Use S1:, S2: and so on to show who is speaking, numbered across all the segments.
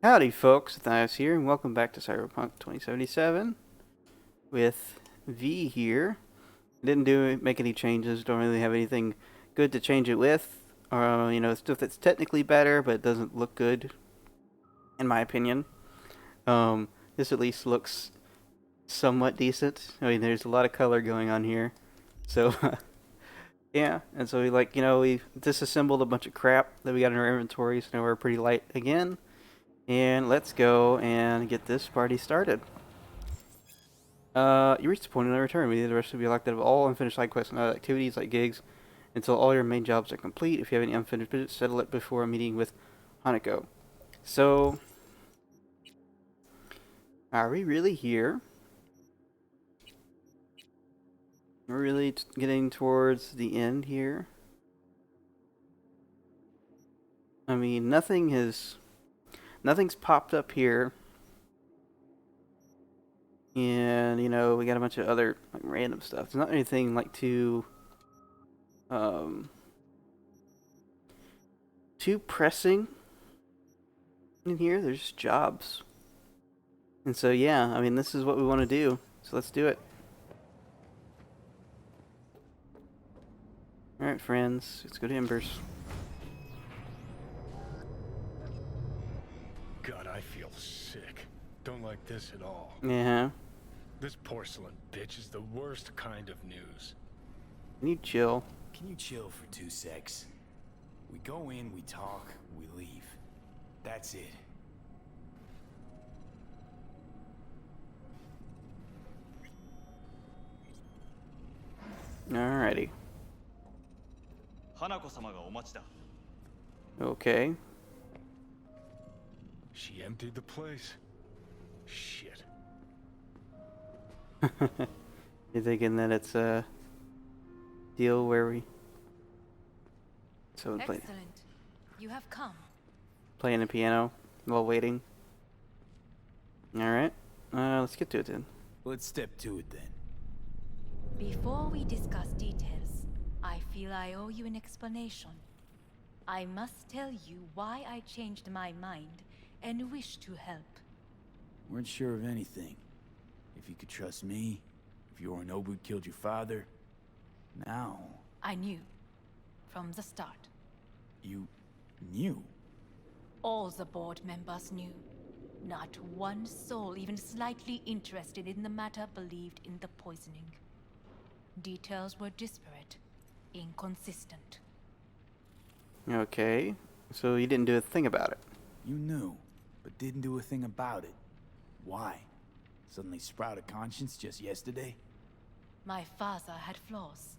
S1: Howdy folks, Matthias here, and welcome back to Cyberpunk 2077 with V here. Didn't make any changes, don't really have anything good to change it with. Stuff that's technically better, but it doesn't look good, in my opinion. This at least looks somewhat decent. I mean, there's a lot of color going on here. So, yeah, and so we disassembled a bunch of crap that we got in our inventory, so now we're pretty light again. And let's go and get this party started. You reached the point of no return. The rest will be locked out of all unfinished side quests and other activities like gigs until all your main jobs are complete. If you have any unfinished business, settle it before a meeting with Hanako. So, are we really here? We're really getting towards the end here. I mean, nothing's popped up here. And, we got a bunch of other random stuff. There's not anything too pressing in here. There's just jobs. And so, yeah, I mean, this is what we want to do. So let's do it. Alright, friends. Let's go to Embers.
S2: God, I feel sick. Don't like this at all.
S1: Yeah.
S2: This porcelain bitch is the worst kind of news.
S1: Can you chill?
S3: Can you chill for 2 secs? We go in, we talk, we leave. That's it.
S1: Alrighty. Okay.
S2: She emptied the place. Shit.
S1: You're thinking that it's a deal where we... So
S4: Excellent. You have come.
S1: playing the piano while waiting. Alright. Let's get to it then.
S3: Let's step to it then.
S4: Before we discuss details, I feel I owe you an explanation. I must tell you why I changed my mind and wish to help.
S3: Weren't sure of anything. If you could trust me, if Yorinobu killed your father. Now...
S4: I knew. From the start.
S3: You... knew?
S4: All the board members knew. Not one soul even slightly interested in the matter believed in the poisoning. Details were disparate, inconsistent.
S1: Okay. So you didn't do a thing about it.
S3: You knew, but didn't do a thing about it. Why? Suddenly sprout a conscience just yesterday?
S4: My father had flaws.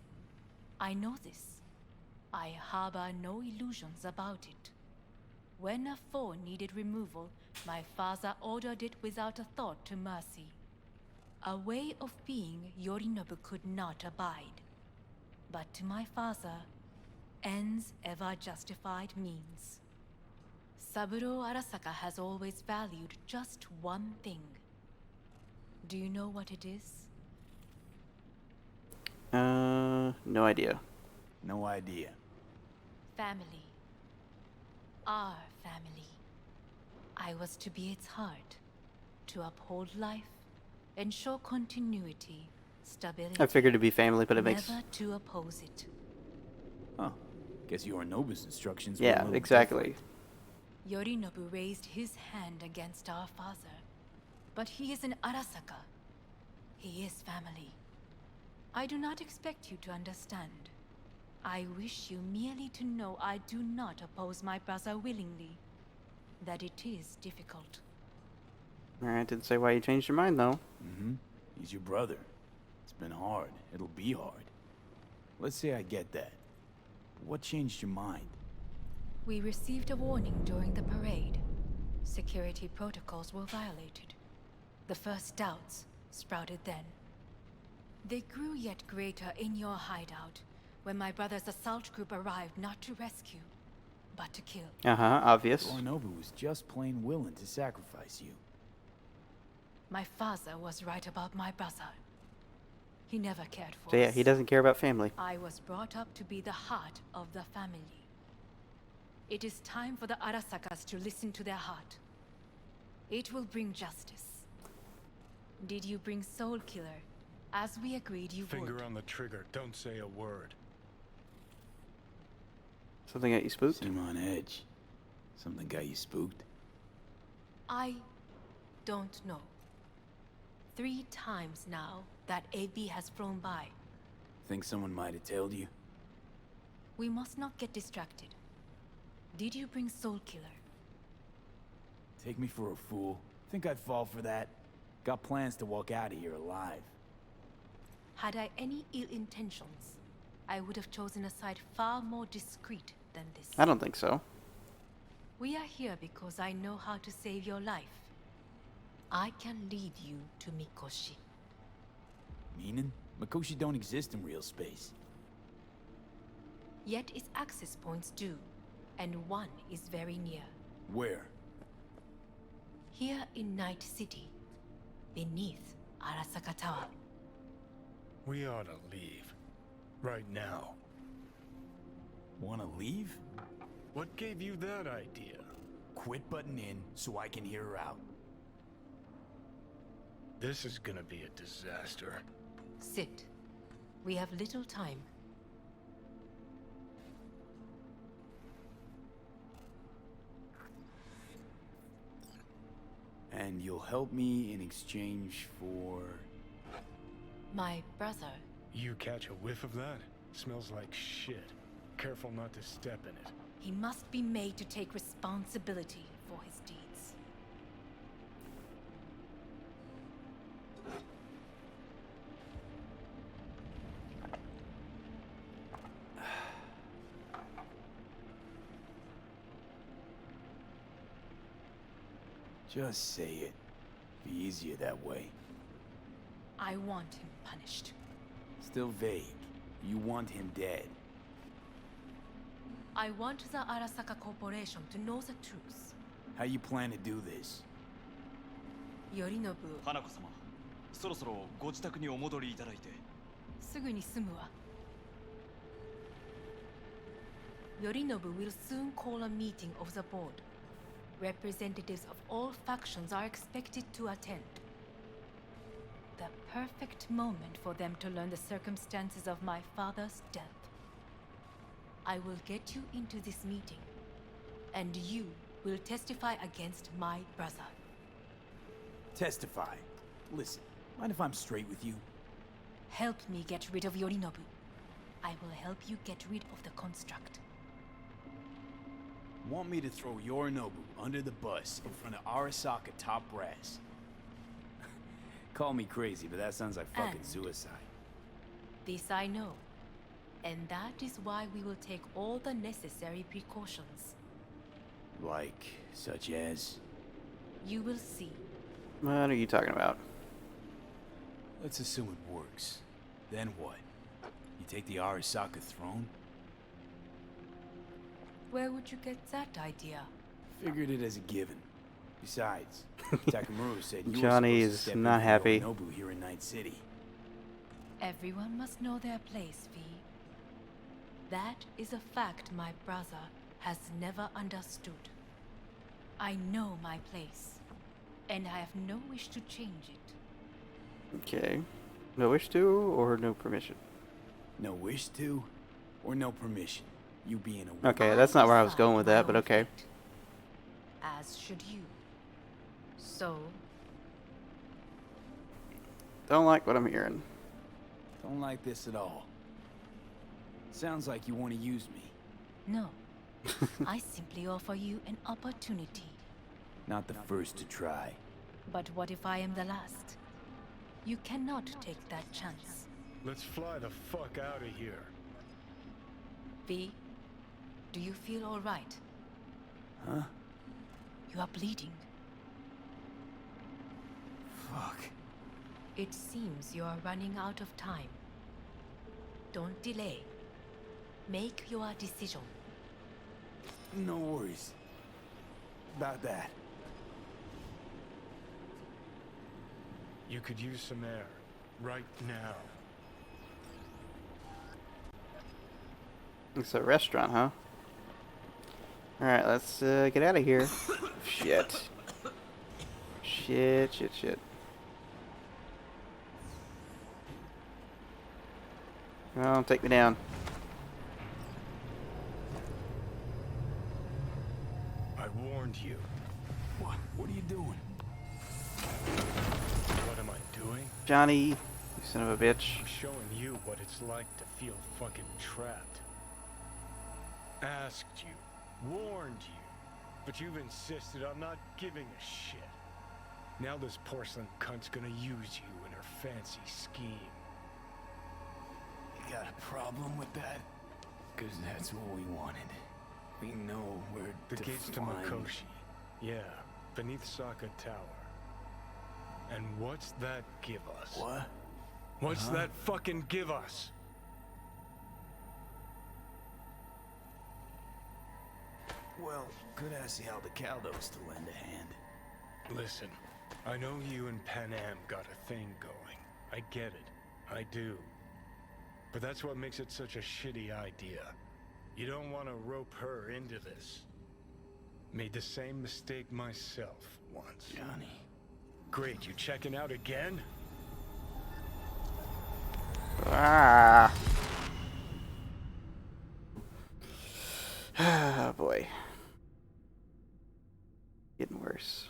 S4: I know this. I harbor no illusions about it. When a foe needed removal, my father ordered it without a thought to mercy. A way of being Yorinobu could not abide. But to my father, ends ever justified means. Saburo Arasaka has always valued just one thing. Do you know what it is?
S1: No idea.
S3: No idea.
S4: Family. Our family. I was to be its heart, to uphold life, ensure continuity, stability.
S1: I figured it'd be family, but it makes...
S4: Never to oppose it.
S3: Huh. Guess Yorinobu's instructions were a
S1: Yeah,
S3: little
S1: exactly.
S3: different.
S4: Yorinobu raised his hand against our father. But he is an Arasaka. He is family. I do not expect you to understand. I wish you merely to know I do not oppose my brother willingly. That it is difficult.
S1: Alright, didn't say why you changed your mind, though.
S3: Mm-hmm. He's your brother. It's been hard. It'll be hard. Let's say I get that. What changed your mind?
S4: We received a warning during the parade. Security protocols were violated. The first doubts sprouted then. They grew yet greater in your hideout, when my brother's assault group arrived not to rescue, but to kill.
S1: Uh-huh, obvious.
S3: Yorinobu was just plain willing to sacrifice you.
S4: My father was right about my brother. He never cared for
S1: So yeah,
S4: us.
S1: he doesn't care about family.
S4: I was brought up to be the heart of the family. It is time for the Arasakas to listen to their heart. It will bring justice. Did you bring Soul Killer, as we agreed you
S2: Finger
S4: would?
S2: on the trigger. Don't say a word.
S1: Something got you spooked?
S3: Seem on edge. Something got you spooked?
S4: I don't know. 3 times now that AB has flown by.
S3: Think someone might have told you?
S4: We must not get distracted. Did you bring Soul Killer?
S3: Take me for a fool. Think I'd fall for that? Got plans to walk out of here alive.
S4: Had I any ill intentions, I would have chosen a side far more discreet than this.
S1: I don't think so.
S4: We are here because I know how to save your life. I can lead you to Mikoshi.
S3: Meaning? Mikoshi don't exist in real space.
S4: Yet its access points do, and one is very near.
S3: Where?
S4: Here in Night City, beneath Arasaka Tower.
S2: We ought to leave. Right now.
S3: Wanna leave?
S2: What gave you that idea?
S3: Quit butting in so I can hear her out.
S2: This is gonna be a disaster.
S4: Sit. We have little time.
S3: And you'll help me in exchange for...
S4: My brother.
S2: You catch a whiff of that? Smells like shit. Careful not to step in it.
S4: He must be made to take responsibility for his deeds.
S3: Just say it. Be easier that way.
S4: I want him punished.
S3: Still vague. You want him dead.
S4: I want the Arasaka Corporation to know the truth.
S3: How you plan to do this?
S4: Yorinobu,
S5: 花子様、そろそろご自宅にお戻りいただいて。
S4: すぐに済むわ。Yorinobu will soon call a meeting of the board. Representatives of all factions are expected to attend. The perfect moment for them to learn the circumstances of my father's death. I will get you into this meeting, and you will testify against my brother.
S3: Testify. Listen, mind if I'm straight with you?
S4: Help me get rid of Yorinobu. I will help you get rid of the construct.
S3: Want me to throw Yorinobu under the bus in front of Arasaka top brass? Call me crazy, but that sounds like fucking
S4: And-
S3: suicide.
S4: This I know. And that is why we will take all the necessary precautions.
S3: Like, such as?
S4: You will see.
S1: What are you talking about?
S3: Let's assume it works. Then what? You take the Arasaka throne?
S4: Where would you get that idea?
S3: Figured it as a given. Besides, Takamura said you
S1: Johnny
S3: were supposed to
S1: is
S3: step
S1: not
S3: in for
S1: happy.
S3: Yorinobu here in Night City.
S4: Everyone must know their place, V. That is a fact my brother has never understood. I know my place, and I have no wish to change it.
S1: Okay. No wish to or no permission?
S3: No wish to, or no permission. You being a
S1: Okay, that's not where I was going with that, but
S4: decide my
S1: okay.
S4: own fate, as should you. So,
S1: Don't like what I'm hearing.
S3: Don't like this at all. Sounds like you want to use me.
S4: no. I simply offer you an opportunity.
S3: Not the first to try.
S4: But what if I am the last? You cannot take that chance.
S2: Let's fly the fuck out of here.
S4: V, do you feel all right?
S3: Huh?
S4: You are bleeding.
S3: Fuck.
S4: It seems you are running out of time. Don't delay. Make your decision.
S3: No worries. About that.
S2: You could use some air. Right now.
S1: It's a restaurant, huh? Alright, let's get out of here. Shit. Shit, shit, shit. Oh, take me down.
S2: I warned you.
S3: What are you doing?
S2: What am I doing?
S1: Johnny, you son of a bitch.
S2: I'm showing you what it's like to feel fucking trapped. Asked you, warned you, but you've insisted on not giving a shit. Now this porcelain cunt's gonna use you in her fancy scheme.
S3: You got a problem with that? Because that's what we wanted. We know where
S2: The gates to Makoshi. Yeah, beneath Saka Tower. And what's that give us?
S3: What?
S2: What's that fucking give us?
S3: Well, could ask the Aldecaldos to lend a hand.
S2: Listen, I know you and Panam got a thing going. I get it. I do. But that's what makes it such a shitty idea. You don't want to rope her into this. Made the same mistake myself once.
S3: Johnny.
S2: Great, you checking out again?
S1: Ah. Oh boy. Getting worse.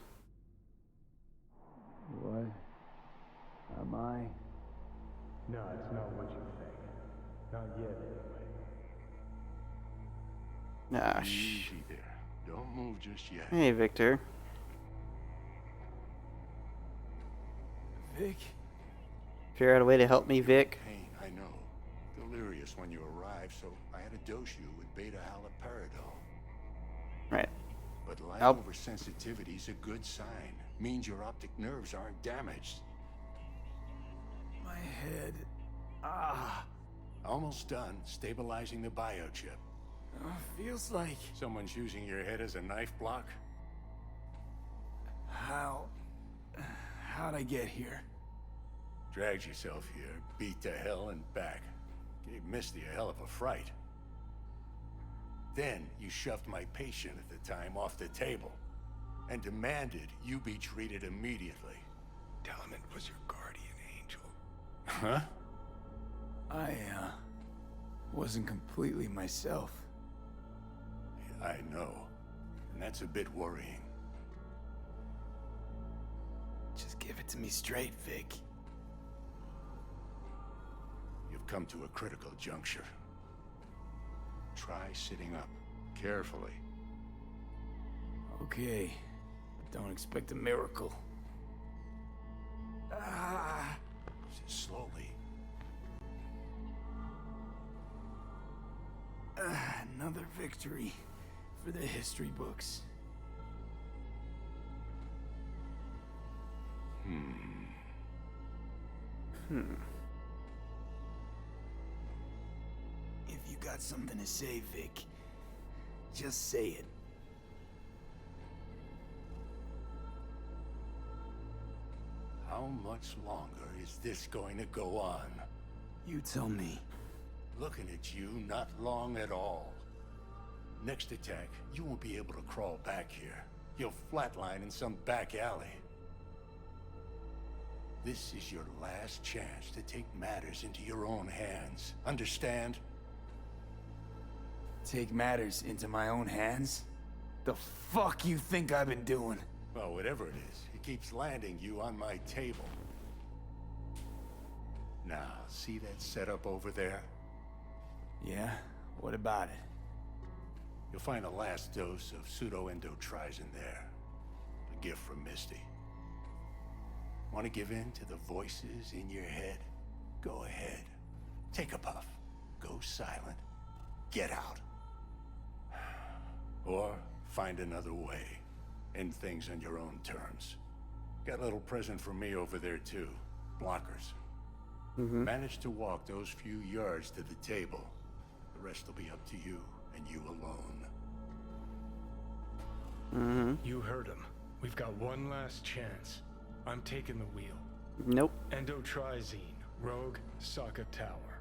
S3: What? Am I?
S2: No, it's not what you think. Not yet, anyway.
S1: Ah,
S6: Easy there. Don't move just yet.
S1: Hey, Victor.
S3: Vic?
S1: Figure out a way to help me, Vic.
S6: Pain, I know. Delirious when you arrived, so I had to dose you with beta-haloperidol.
S1: Right.
S6: But light
S1: I'll-
S6: oversensitivity is a good sign. Means your optic nerves aren't damaged.
S3: My head. Ah.
S6: Almost done stabilizing the biochip.
S3: Feels like.
S6: Someone's using your head as a knife block?
S3: How'd I get here?
S6: Dragged yourself here, beat to hell and back. Gave Misty a hell of a fright. Then you shoved my patient at the time off the table and demanded you be treated immediately.
S2: Tell him it was your guardian angel.
S6: Huh?
S3: I, wasn't completely myself.
S6: I know. And that's a bit worrying.
S3: Just give it to me straight, Vic.
S6: You've come to a critical juncture. Try sitting up. Carefully.
S3: Okay. But don't expect a miracle. Ah.
S6: Slowly.
S3: Another victory for the history books. If you got something to say, Vic, just say it.
S6: How much longer is this going to go on?
S3: You tell me.
S6: Looking at you, not long at all. Next attack, you won't be able to crawl back here. You'll flatline in some back alley. This is your last chance to take matters into your own hands. Understand?
S3: Take matters into my own hands? The fuck you think I've been doing?
S6: Well, whatever it is, it keeps landing you on my table. Now, see that setup over there?
S3: Yeah? What about it?
S6: You'll find a last dose of pseudo-endotrizin there. A gift from Misty. Want to give in to the voices in your head? Go ahead. Take a puff. Go silent. Get out. Or find another way. End things on your own terms. Got a little present for me over there too. Blockers. Manage to walk those few yards to the table. The rest will be up to you and you alone.
S2: You heard him. We've got one last chance. I'm taking the wheel.
S1: Nope.
S2: Endotrizine, Rogue, Saka Tower.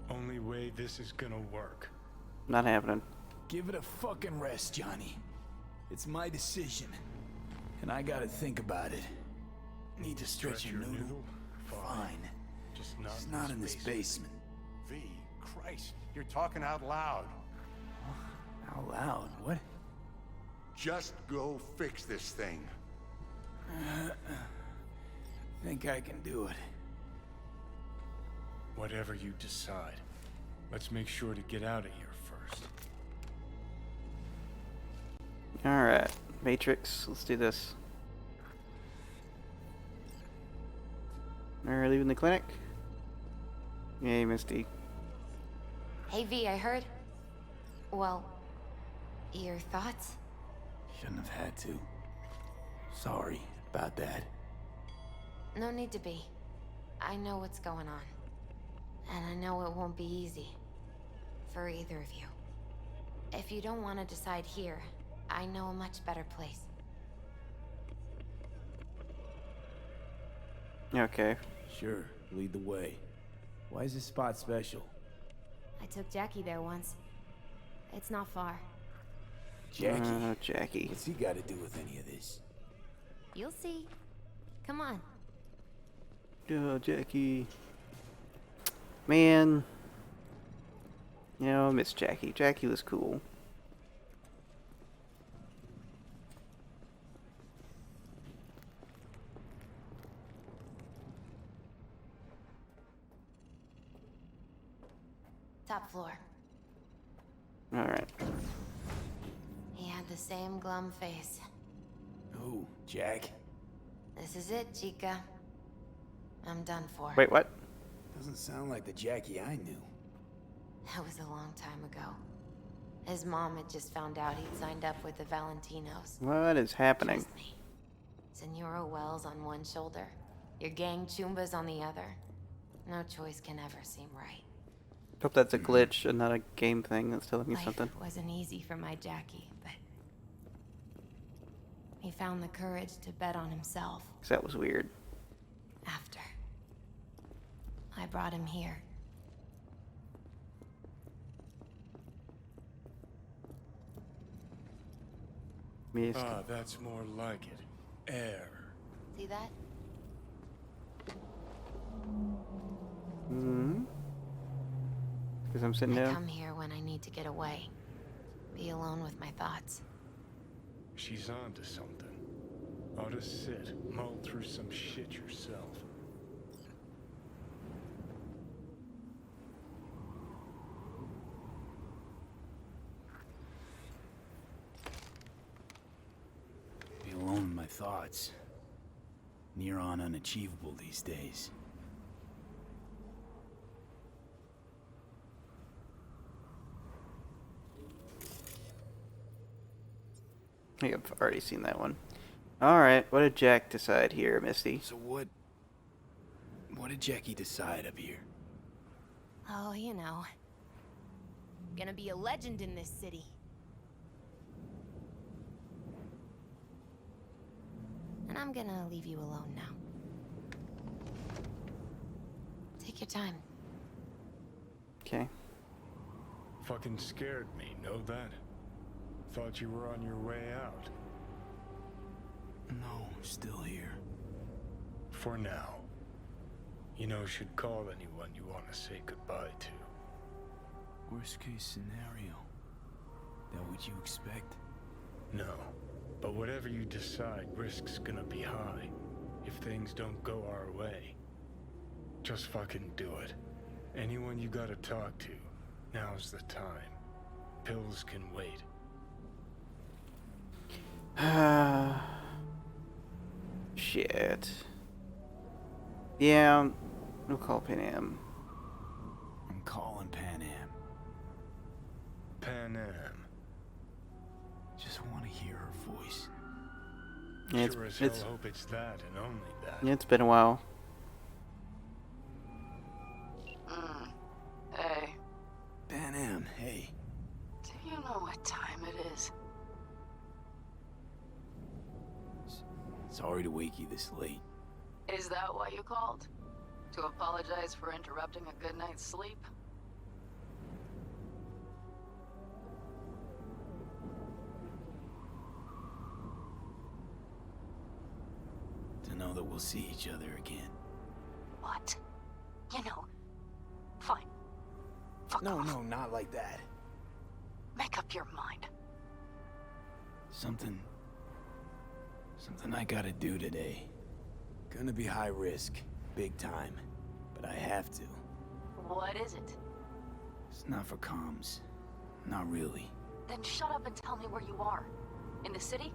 S2: Only way this is gonna work.
S1: Not happening.
S3: Give it a fucking rest, Johnny. It's my decision. And I gotta think about it. Need to stretch your noodle? Fine.
S6: Just
S3: It's not in this basement.
S6: V, Christ, you're talking out loud.
S3: Out loud? What?
S6: Just go fix this thing.
S3: Think I can do it.
S2: Whatever you decide. Let's make sure to get out of here first.
S1: Alright, Matrix, let's do this. Alright, leaving the clinic. Yay, Misty.
S7: Hey V, I heard. Well, your thoughts?
S3: Shouldn't have had to. Sorry about that.
S7: No need to be. I know what's going on. And I know it won't be easy. For either of you. If you don't want to decide here, I know a much better place.
S1: Okay.
S3: Sure, lead the way. Why is this spot special?
S7: I took Jackie there once. It's not far.
S3: Jackie?
S1: Jackie.
S3: What's he got to do with any of this?
S7: You'll see. Come on.
S1: Oh, Jackie. Man. You know, I miss Jackie. Jackie was cool.
S7: Top floor.
S1: Alright.
S7: He had the same glum face.
S3: Who? Jack?
S7: This is it, Chica. I'm done for.
S1: Wait, what?
S3: Doesn't sound like the Jackie I knew.
S7: That was a long time ago. His mom had just found out he'd signed up with the Valentinos.
S1: What is happening?
S7: Trust me. Senora Wells on one shoulder, your gang Chumbas on the other. No choice can ever seem right.
S1: Hope that's a glitch and not a game thing that's telling me
S7: Life
S1: something.
S7: wasn't easy for my Jackie, but he found the courage to bet on himself
S1: 'Cause that was weird.
S7: after. I brought him here.
S1: Misty.
S2: Ah, that's more like it. Air.
S7: See that?
S1: Hmm? Because I'm sitting
S7: I
S1: down?
S7: come here when I need to get away. Be alone with my thoughts.
S2: She's on to something. Ought to sit, mull through some shit yourself.
S3: Be alone in my thoughts. Near on unachievable these days.
S1: I think I've already seen that one. Alright, what did Jack decide here, Misty?
S3: So what did Jackie decide up here?
S7: Oh, you know. Gonna be a legend in this city. And I'm gonna leave you alone now. Take your time.
S1: Okay.
S2: Fucking scared me, know that? Thought you were on your way out.
S3: No, still here.
S2: For now. You know, should call anyone you want to say goodbye to.
S3: Worst case scenario. That what you expect?
S2: No. But whatever you decide, risk's gonna be high. If things don't go our way. Just fucking do it. Anyone you gotta talk to, now's the time. Pills can wait.
S1: Shit. Yeah, we'll call Pan Am.
S3: I'm calling Pan Am.
S2: Pan Am.
S3: Just want to hear her voice.
S1: Yeah,
S2: Sure as hell
S1: it's
S2: hope it's that and only that.
S1: yeah, it's been a while.
S8: Hey,
S3: Pan Am, hey.
S8: do you know what time it is?
S3: Sorry to wake you this late.
S8: Is that why you called? To apologize for interrupting a good night's sleep?
S3: know that we'll see each other again.
S8: What? You know. Fine. Fuck
S3: No,
S8: off.
S3: no, not like that.
S8: Make up your mind.
S3: Something I gotta do today. Gonna be high risk, big time, but I have to.
S8: What is it?
S3: It's not for comms. Not really.
S8: Then shut up and tell me where you are. In the city?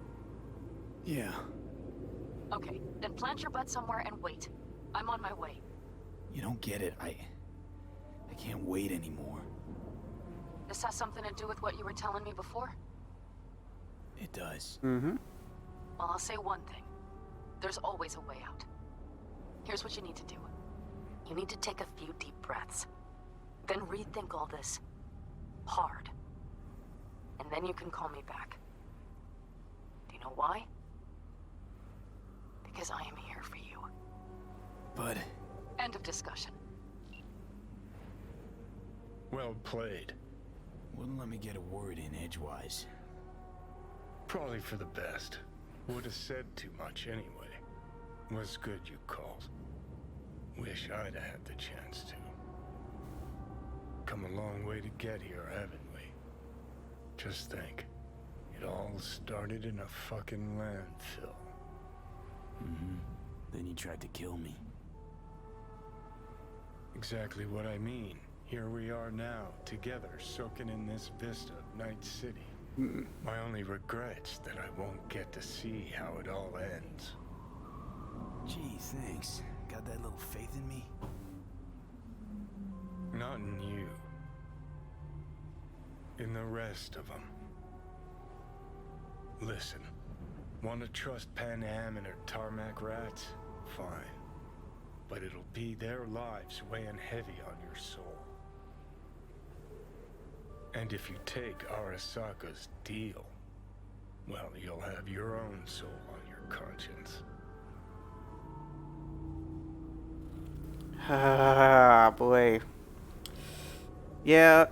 S3: Yeah.
S8: Okay, then plant your butt somewhere and wait. I'm on my way.
S3: You don't get it. I can't wait anymore.
S8: This has something to do with what you were telling me before?
S3: It does.
S1: Mm-hmm.
S8: Well, I'll say one thing. There's always a way out. Here's what you need to do. You need to take a few deep breaths. Then rethink all this. Hard. And then you can call me back. Do you know why? Because I am here for you.
S3: But
S8: End of discussion.
S2: Well played.
S3: wouldn't let me get a word in edgewise.
S2: Probably for the best. Would have said too much anyway. Was good you called. Wish I'd had the chance to. Come a long way to get here, haven't we? Just think. It all started in a fucking landfill.
S3: Mm-hmm. Then you tried to kill me.
S2: Exactly what I mean. Here we are now, together, soaking in this vista of Night City. My only regret's that I won't get to see how it all ends.
S3: Gee, thanks. Got that little faith in me?
S2: Not in you. In the rest of them. Listen, want to trust Pan Am and her tarmac rats? Fine. But it'll be their lives weighing heavy on your soul. And if you take Arasaka's deal, well, you'll have your own soul on your conscience.
S1: Ah, boy. Yeah,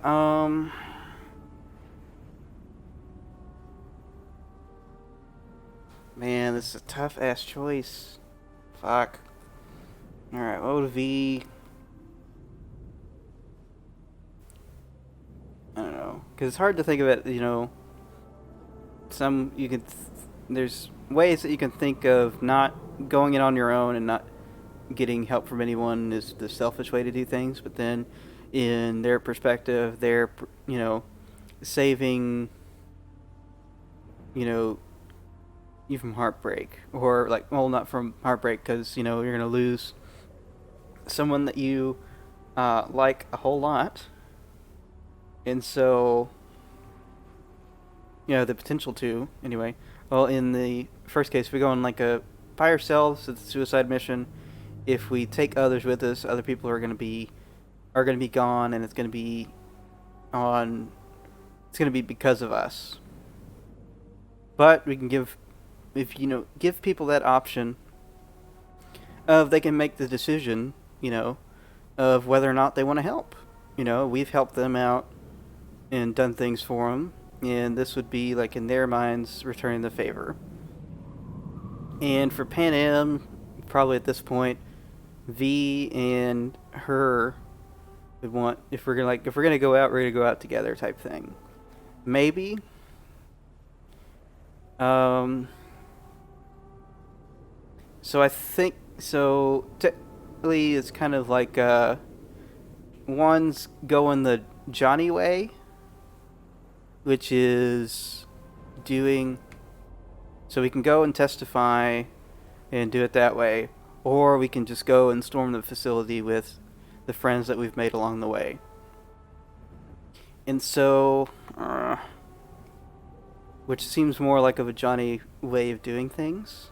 S1: man, this is a tough-ass choice. Fuck. Alright, what would V... I don't know. Because it's hard to think of it, you know... there's ways that you can think of not going in on your own and not getting help from anyone is the selfish way to do things, but then in their perspective, they're, you know, saving, you know, you from heartbreak, or like, well, not from heartbreak, because, you know, you're going to lose someone that you like a whole lot, and so, you know, the potential to, anyway. Well, in the first case, we go on like a by ourselves, it's a suicide mission. If we take others with us, other people are going to be gone, and it's going to be because of us. But we can give people that option of they can make the decision, you know, of whether or not they want to help. You know, we've helped them out and done things for them, and this would be, like, in their minds, returning the favor. And for Pan Am, probably at this point, V and her would want, if we're gonna go out, we're gonna go out together type thing. Maybe. So I think, technically it's kind of like, one's going the Johnny way, which is so we can go and testify and do it that way, or we can just go and storm the facility with the friends that we've made along the way. And so, which seems more like of a Johnny way of doing things.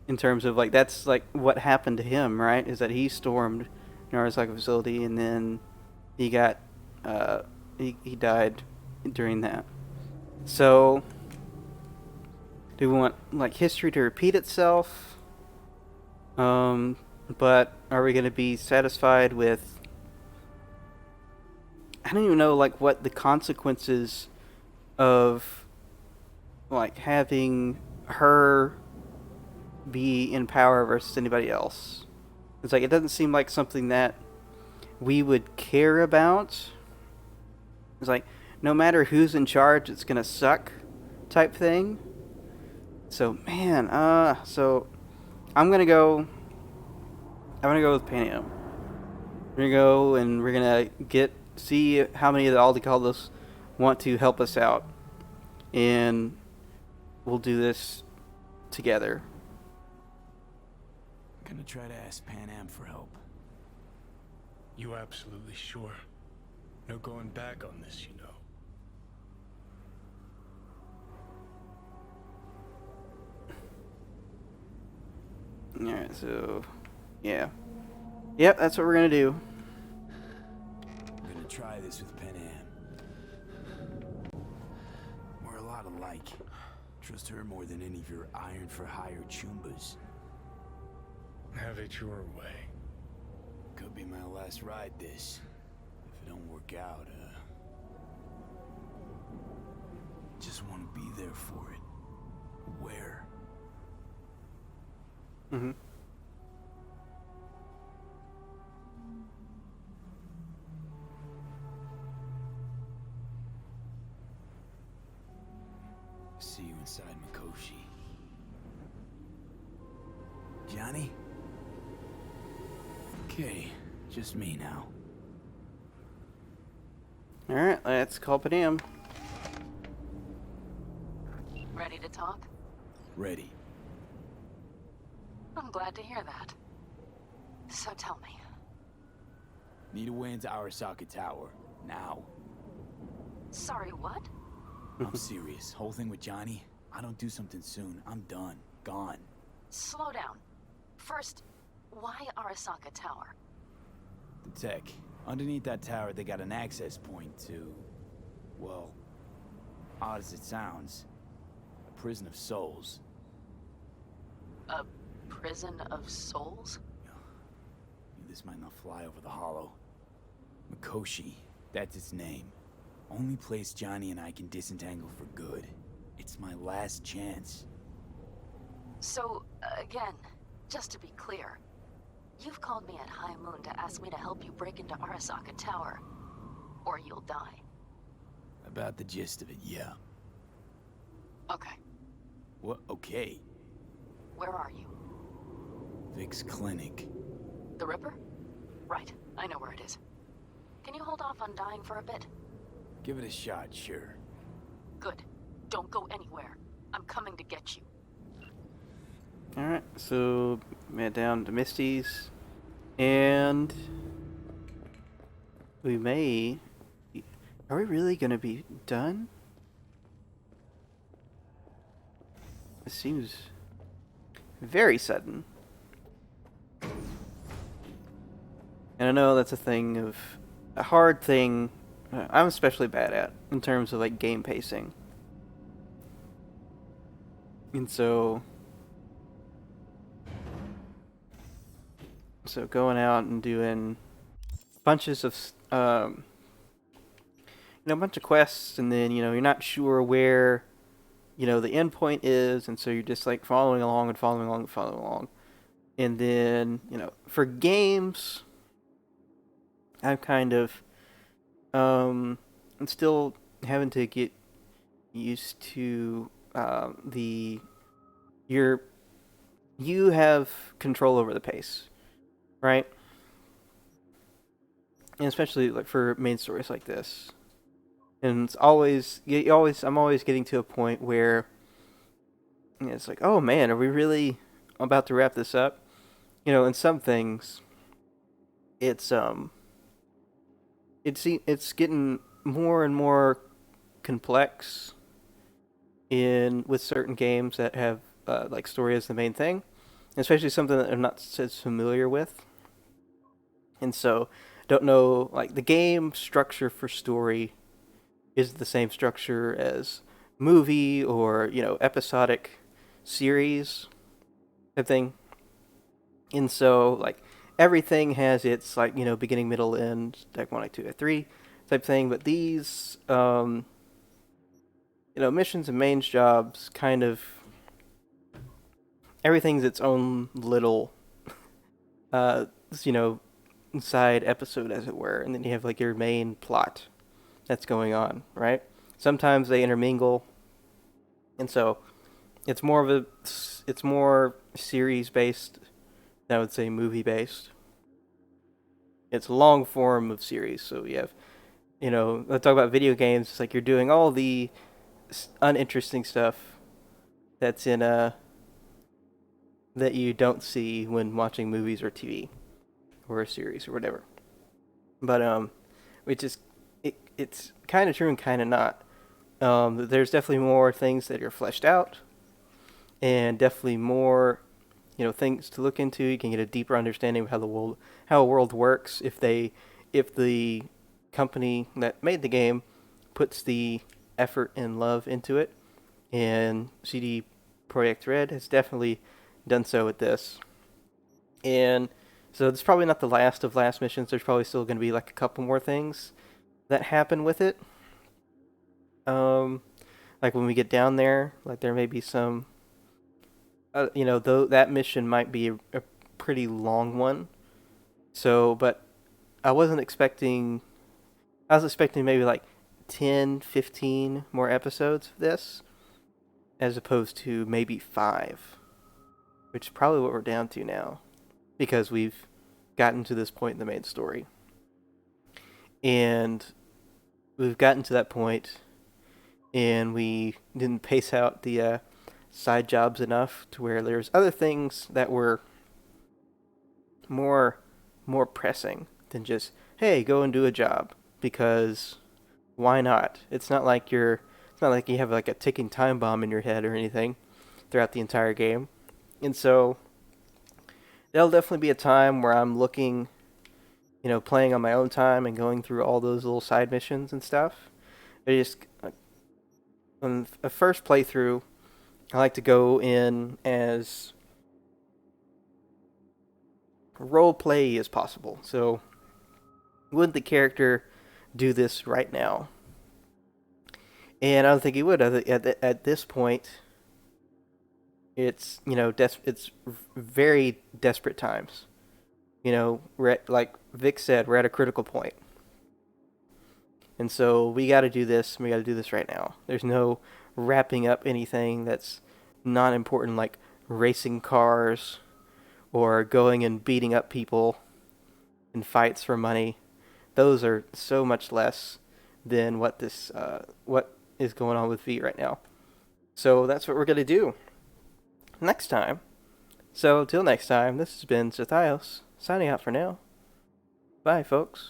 S1: In terms of, like, that's, like, what happened to him, right? Is that he stormed Narasaka facility, and then he got, he died during that. So, do we want, like, history to repeat itself? But are we going to be satisfied with... I don't even know, like, what the consequences of, like, having her be in power versus anybody else. It's like, it doesn't seem like something that we would care about. It's like, no matter who's in charge, it's gonna suck type thing. So, man, so I'm gonna go with Pan Am. We're gonna go and we're gonna see how many of the Aldecaldos want to help us out. And we'll do this together.
S3: I'm gonna try to ask Pan Am for help.
S2: You absolutely sure? No going back on this, you know.
S1: Alright, so yeah. Yep, that's what we're gonna do.
S3: I'm gonna try this with Pan Am. We're a lot alike. Trust her more than any of your iron-for-hire chumbas.
S2: Have it your way.
S3: Could be my last ride this. If it don't work out, just want to be there for it. Where?
S1: Mm-hmm.
S3: See you inside Mikoshi. Johnny? Okay, just me now.
S1: Alright, let's call Pan Am.
S8: Ready to talk?
S3: Ready.
S8: I'm glad to hear that. So tell me.
S3: Need a way into Arasaka Tower. Now.
S8: Sorry, what?
S3: I'm serious. Whole thing with Johnny, I don't do something soon, I'm done. Gone.
S8: Slow down. First, why Arasaka Tower?
S3: The tech. Underneath that tower, they got an access point to... well, odd as it sounds, a prison of souls.
S8: A prison of souls?
S3: This might not fly over the hollow. Mikoshi, that's its name. Only place Johnny and I can disentangle for good. It's my last chance.
S8: So, again, just to be clear, you've called me at High Moon to ask me to help you break into Arasaka Tower, or you'll die.
S3: About the gist of it, yeah.
S8: Okay,
S3: What? Okay.
S8: where are you?
S3: Vic's clinic.
S8: The Ripper? Right, I know where it is. Can you hold off on dying for a bit?
S3: Give it a shot, sure.
S8: Good. Don't go anywhere. I'm coming to get you.
S1: Alright, so head down to Misty's. And we may... Are we really gonna be done? It seems very sudden. And I know that's a hard thing I'm especially bad at in terms of like game pacing. And so going out and doing bunches of a bunch of quests, and then you're not sure where the end point is, and so you're just like following along and following along and following along. And then for games, I'm kind of I'm still having to get used to you have control over the pace, right? And especially like for main stories like this. And it's I'm always getting to a point where it's like, oh man, are we really about to wrap this up? In some things, it's getting more and more complex with certain games that have like story as the main thing, especially something that I'm not as familiar with. And so don't know, like, the game structure for story is the same structure as movie or episodic series type thing. And so like everything has its like beginning, middle, end, like 1, like 2, like 3 type thing. But these missions and main jobs kind of everything's its own little, uh, you know, side episode, as it were, and then you have like your main plot that's going on, right? Sometimes they intermingle, and so it's more series based than I would say movie based. It's a long form of series, so you have, let's talk about video games. It's like you're doing all the uninteresting stuff that's in that you don't see when watching movies or TV or a series or whatever. But which is it's kind of true and kind of not. There's definitely more things that are fleshed out, and definitely more, things to look into. You can get a deeper understanding of how a world works if the company that made the game puts the effort and love into it. And CD Projekt Red has definitely done so with this. And so it's probably not the last of last missions. There's probably still going to be like a couple more things that happen with it. Like when we get down there, like there may be some, though that mission might be a pretty long one. So, but I was expecting maybe like 10, 15 more episodes of this, as opposed to maybe 5, which is probably what we're down to now, because we've gotten to this point in the main story. And we've gotten to that point, and we didn't pace out the side jobs enough to where there's other things that were more pressing than just, hey, go and do a job, because why not? It's not like you have like a ticking time bomb in your head or anything throughout the entire game. And so there'll definitely be a time where I'm looking, playing on my own time and going through all those little side missions and stuff. I just, on a first playthrough, I like to go in as role play as possible. So, would the character do this right now? And I don't think he would. At this point, it's it's very desperate times. Like Vic said, we're at a critical point. And so we got to do this, and we got to do this right now. There's no wrapping up anything that's not important, like racing cars or going and beating up people in fights for money. Those are so much less than what is going on with V right now. So that's what we're going to do next time. So till next time, this has been Zathios, signing out for now. Bye, folks.